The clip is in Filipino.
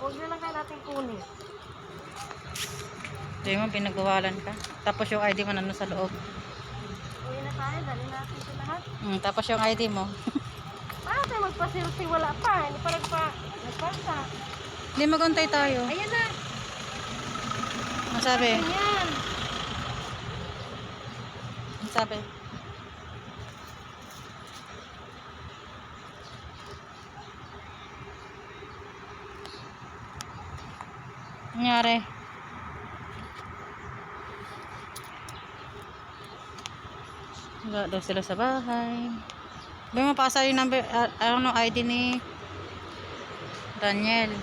Huwag na lang kayo natin kunin. Hindi mo, pinagbawalan ka. Tapos yung ID mo nandun sa loob. Uwi na tayo, dali natin ito lahat. Tapos yung ID mo. Paano tayo magpasilsi? Wala pa. Hindi pa nagpasa. Hindi, mag-untay tayo. Ayan na. Ang sabi? Ayan. Ang sabi? Nangyari? Wala daw sila sa bahay. May mapasa yung number, ID ni Daniel.